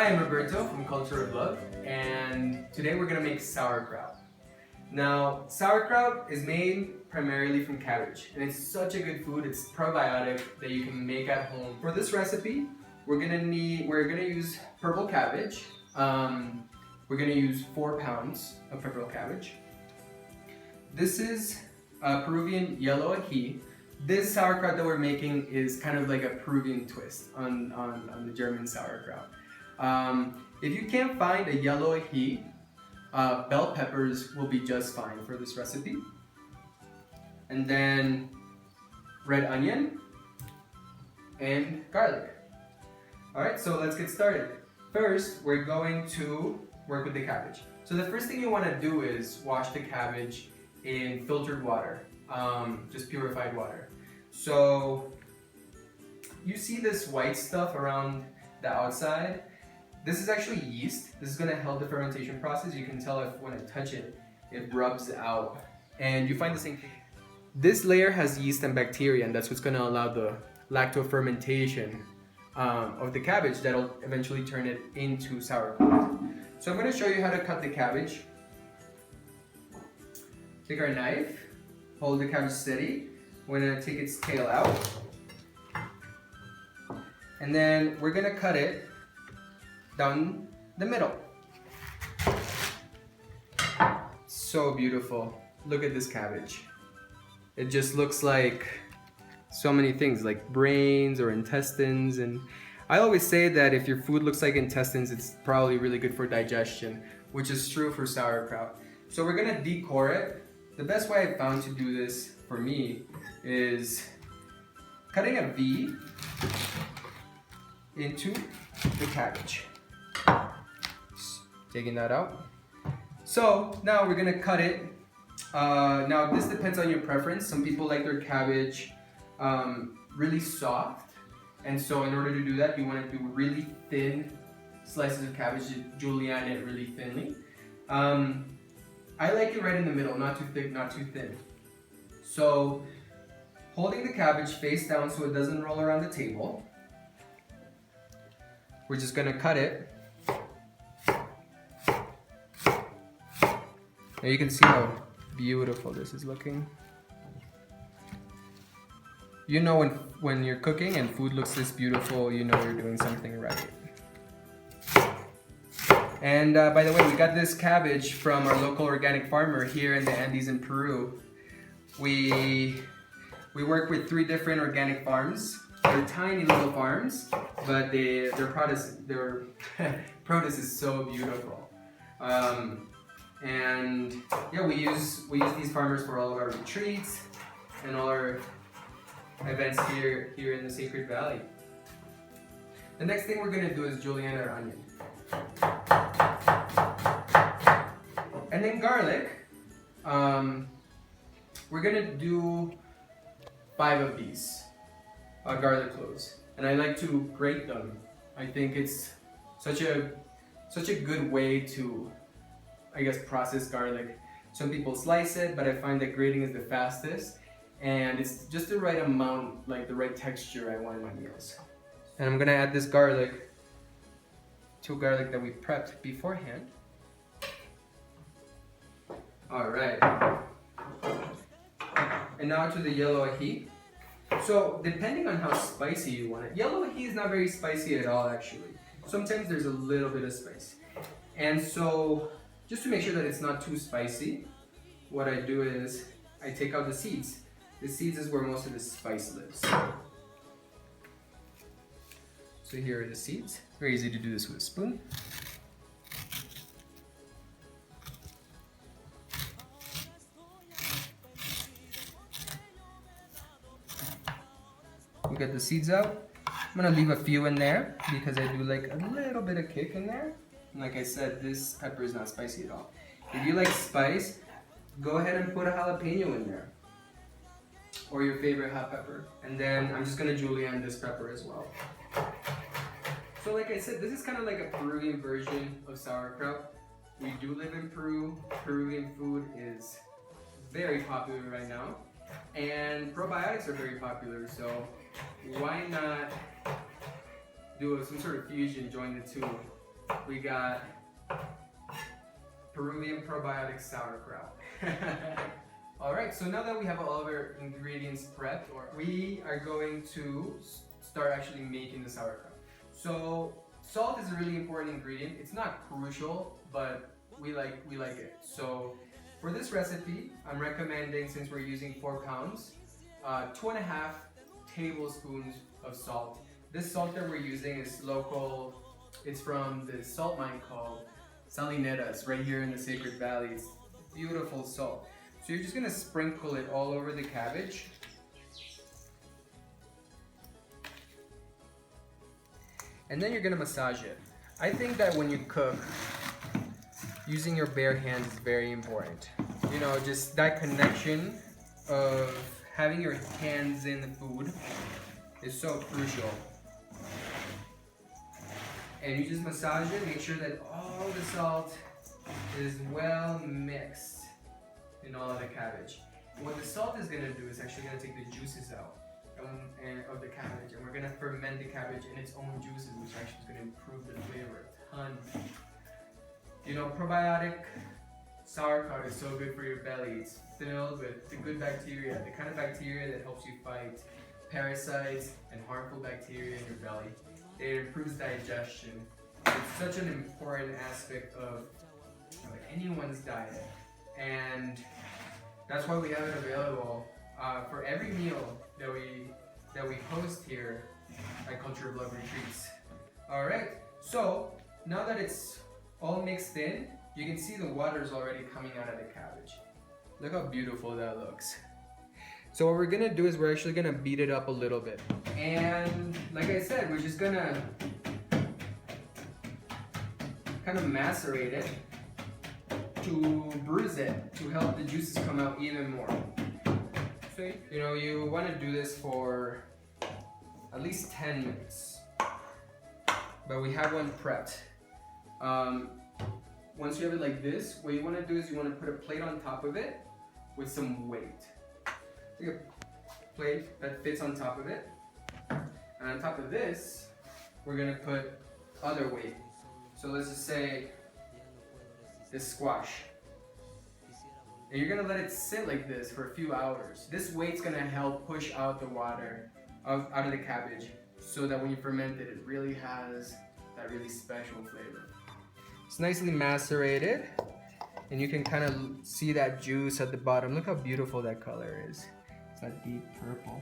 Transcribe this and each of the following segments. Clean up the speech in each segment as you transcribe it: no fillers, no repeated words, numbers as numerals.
Hi, I'm Roberto from Culture of Love, and today we're gonna make sauerkraut. Now, sauerkraut is made primarily from cabbage, and it's such a good food. It's probiotic that you can make at home. For this recipe, we're gonna use purple cabbage. We're gonna use 4 pounds of purple cabbage. This is Peruvian yellow ají. This sauerkraut that we're making is kind of like a Peruvian twist on the German sauerkraut. If you can't find a yellow ají, bell peppers will be just fine for this recipe. And then red onion and garlic. Alright, so let's get started. First, we're going to work with the cabbage. So the first thing you want to do is wash the cabbage in filtered water, just purified water. So you see this white stuff around the outside? This is actually yeast. This is going to help the fermentation process. You can tell if when I touch it, it rubs out. And you find the same thing. This layer has yeast and bacteria, and that's what's going to allow the lactofermentation of the cabbage that'll eventually turn it into sauerkraut. So I'm going to show you how to cut the cabbage. Take our knife, hold the cabbage steady. We're going to take its tail out. And then we're going to cut it down the middle. So beautiful. Look at this cabbage. It just looks like so many things, like brains or intestines. And I always say that if your food looks like intestines, it's probably really good for digestion, which is true for sauerkraut. So we're gonna decore it. The best way I found to do this for me is cutting a V into the cabbage. Taking that out. So now we're gonna cut it. Now this depends on your preference. Some people like their cabbage really soft, and so in order to do that, you want to do really thin slices of cabbage, julienne it really thinly. I like it right in the middle, not too thick, not too thin. So holding the cabbage face down so it doesn't roll around the table, we're just gonna cut it. Now you can see how beautiful this is looking. You know when you're cooking and food looks this beautiful, you know you're doing something right. And by the way, we got this cabbage from our local organic farmer here in the Andes in Peru. We work with 3 different organic farms. They're tiny little farms, but their produce is so beautiful. And yeah, we use these farmers for all of our retreats and all our events here in the Sacred Valley. The next thing we're gonna do is julienne our onion. And then garlic. We're gonna do 5 of these garlic cloves, and I like to grate them. I think it's such a good way to, I guess, process garlic. Some people slice it, but I find that grating is the fastest, and it's just the right amount, like the right texture I want in my meals. And I'm gonna add this garlic to garlic that we prepped beforehand. All right. And now to the yellow ají. So depending on how spicy you want it, yellow ají is not very spicy at all actually. Sometimes there's a little bit of spice. And so just to make sure that it's not too spicy, what I do is I take out the seeds. The seeds is where most of the spice lives. So here are the seeds. It's very easy to do this with a spoon. We get the seeds out. I'm gonna leave a few in there because I do like a little bit of kick in there. And like I said, this pepper is not spicy at all. If you like spice, go ahead and put a jalapeno in there, or your favorite hot pepper. And then I'm just gonna julienne this pepper as well. So like I said, this is kind of like a Peruvian version of sauerkraut. We do live in Peru. Peruvian food is very popular right now, and probiotics are very popular, so why not do some sort of fusion, join the two we got Peruvian Probiotic Sauerkraut. Alright, so now that we have all of our ingredients prepped, we are going to start actually making the sauerkraut. So salt is a really important ingredient. It's not crucial, but we like it. So for this recipe, I'm recommending, since we're using 4 pounds, 2.5 tablespoons of salt. This salt that we're using is local. It's from the salt mine called Salineras, right here in the Sacred Valley. It's beautiful salt. So you're just gonna sprinkle it all over the cabbage. And then you're gonna massage it. I think that when you cook, using your bare hands is very important. You know, just that connection of having your hands in the food is so crucial. And you just massage it, make sure that all the salt is well mixed in all of the cabbage. And what the salt is gonna do is actually gonna take the juices out of the cabbage, and we're gonna ferment the cabbage in its own juices, which actually is gonna improve the flavor a ton. You know, probiotic sauerkraut is so good for your belly. It's filled with the good bacteria, the kind of bacteria that helps you fight parasites and harmful bacteria in your belly. It improves digestion. It's such an important aspect of anyone's diet, and that's why we have it available for every meal that we host here at Culture of Love Retreats. All right, so now that it's all mixed in, you can see the water's already coming out of the cabbage. Look how beautiful that looks. So what we're gonna do is we're actually gonna beat it up a little bit. And like I said, we're just gonna kind of macerate it to bruise it, to help the juices come out even more. So, you know, you wanna do this for at least 10 minutes. But we have one prepped. Once you have it like this, what you wanna do is you wanna put a plate on top of it with some weight. Take a plate that fits on top of it. And on top of this, we're gonna put other weight. So let's just say this squash. And you're gonna let it sit like this for a few hours. This weight's gonna help push out the water out of the cabbage, so that when you ferment it, it really has that really special flavor. It's nicely macerated, and you can kind of see that juice at the bottom. Look how beautiful that color is. It's that deep purple.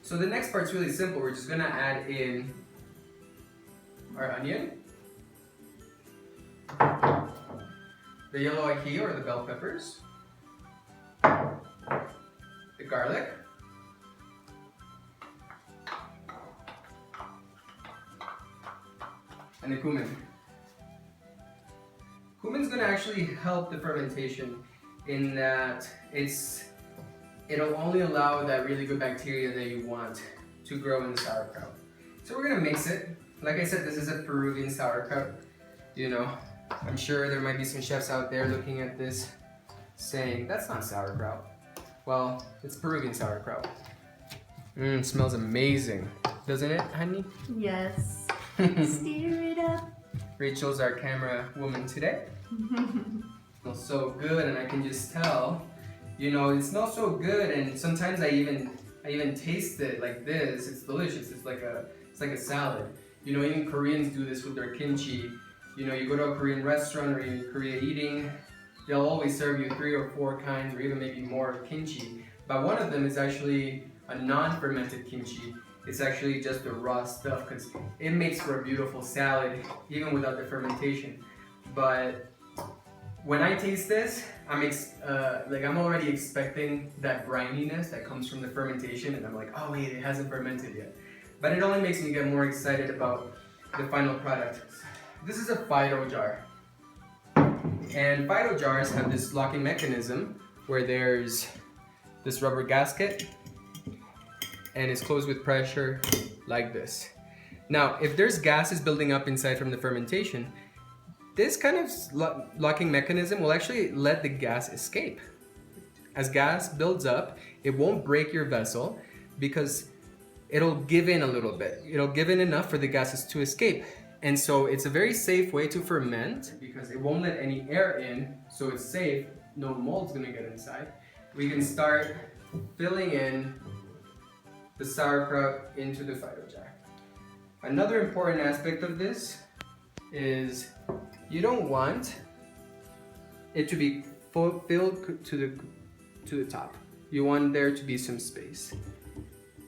So the next part's really simple. We're just gonna add in our onion, the yellow ají or the bell peppers, the garlic, and the cumin. Cumin's gonna actually help the fermentation in that it'll only allow that really good bacteria that you want to grow in the sauerkraut. So we're gonna mix it. Like I said, this is a Peruvian sauerkraut. You know, I'm sure there might be some chefs out there looking at this saying, that's not sauerkraut. Well, it's Peruvian sauerkraut. It smells amazing. Doesn't it, honey? Yes. Stir it up. Rachel's our camera woman today. Smells so good, and I can just tell, you know, it smells so good, and sometimes I even taste it like this. It's delicious. It's like a salad. You know, even Koreans do this with their kimchi. You know, you go to a Korean restaurant or you're in Korea eating, they'll always serve you 3 or 4 kinds or even maybe more of kimchi. But one of them is actually a non-fermented kimchi. It's actually just the raw stuff, because it makes for a beautiful salad even without the fermentation. But when I taste this, I'm already expecting that brininess that comes from the fermentation, and I'm like, oh wait, it hasn't fermented yet. But it only makes me get more excited about the final product. This is a Fido jar. And Fido jars have this locking mechanism where there's this rubber gasket and it's closed with pressure like this. Now, if there's gases building up inside from the fermentation, this kind of locking mechanism will actually let the gas escape. As gas builds up, it won't break your vessel because it'll give in a little bit. It'll give in enough for the gases to escape. And so it's a very safe way to ferment because it won't let any air in, so it's safe, no mold's gonna get inside. We can start filling in the sauerkraut into the phytojack. Another important aspect of this is you don't want it to be filled to the top. You want there to be some space.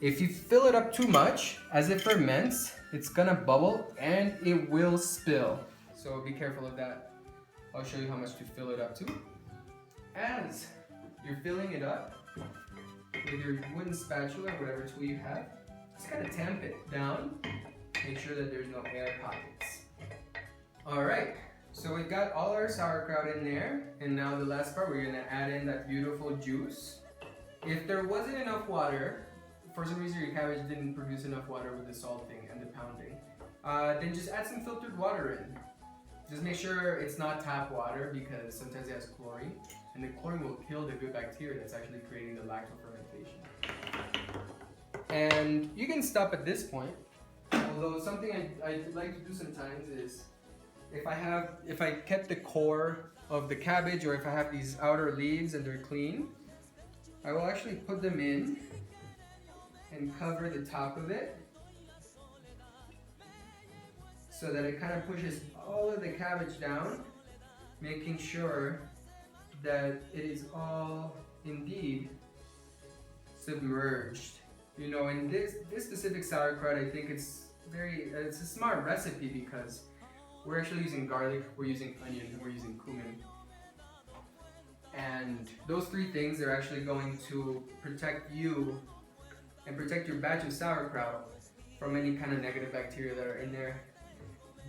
If you fill it up too much, as it ferments, it's gonna bubble and it will spill. So be careful of that. I'll show you how much to fill it up to. As you're filling it up with your wooden spatula, whatever tool you have, just kind of tamp it down. Make sure that there's no air pockets. Alright, so we've got all our sauerkraut in there, and now the last part, we're gonna add in that beautiful juice. If there wasn't enough water, for some reason your cabbage didn't produce enough water with the salting and the pounding, then just add some filtered water in. Just make sure it's not tap water because sometimes it has chlorine, and the chlorine will kill the good bacteria that's actually creating the lactofermentation. And you can stop at this point, although something I like to do sometimes is if I kept the core of the cabbage, or if I have these outer leaves and they're clean, I will actually put them in and cover the top of it so that it kind of pushes all of the cabbage down, making sure that it is all indeed submerged. You know, in this specific sauerkraut, I think it's a smart recipe because we're actually using garlic, we're using onion, and we're using cumin. And those three things are actually going to protect you and protect your batch of sauerkraut from any kind of negative bacteria that are in there,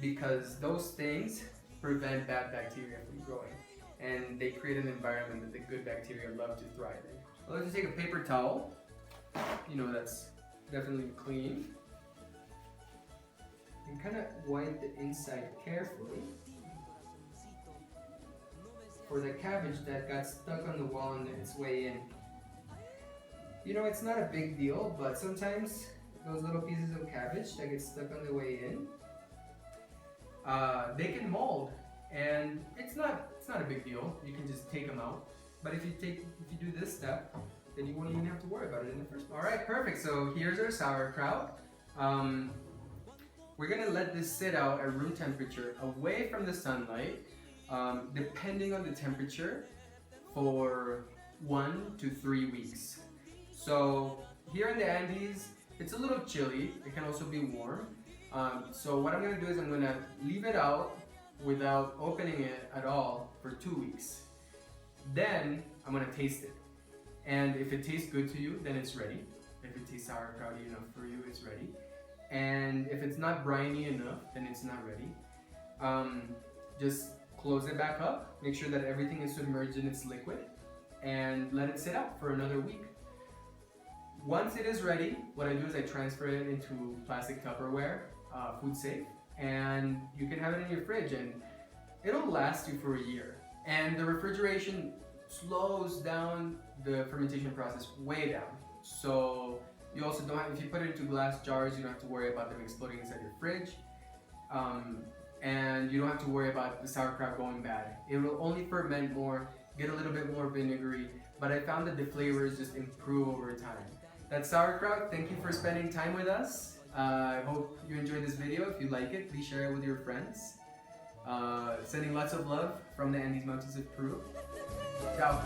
because those things prevent bad bacteria from growing, and they create an environment that the good bacteria love to thrive in. Well, let's just take a paper towel, you know, that's definitely clean, and kind of wipe the inside carefully for the cabbage that got stuck on the wall on its way in. You know, it's not a big deal, but sometimes those little pieces of cabbage that get stuck on the way in, they can mold, and it's not a big deal. You can just take them out. But if you do this step, then you won't even have to worry about it in the first place. All right, perfect. So here's our sauerkraut. We're gonna let this sit out at room temperature, away from the sunlight, depending on the temperature, for 1 to 3 weeks. So here in the Andes, it's a little chilly. It can also be warm. So what I'm gonna do is I'm gonna leave it out without opening it at all for 2 weeks. Then I'm gonna taste it. And if it tastes good to you, then it's ready. If it tastes sauerkrauty enough for you, it's ready. And if it's not briny enough, then it's not ready. Just close it back up, make sure that everything is submerged in its liquid, and let it sit out for another week. Once it is ready, what I do is I transfer it into plastic Tupperware, food safe, and you can have it in your fridge, and it'll last you for a year. And the refrigeration slows down the fermentation process way down. So you also don't have, if you put it into glass jars, you don't have to worry about them exploding inside your fridge. And you don't have to worry about the sauerkraut going bad. It will only ferment more, get a little bit more vinegary, but I found that the flavors just improve over time. That's sauerkraut. Thank you for spending time with us. I hope you enjoyed this video. If you like it, please share it with your friends. Sending lots of love from the Andes Mountains of Peru. Ciao.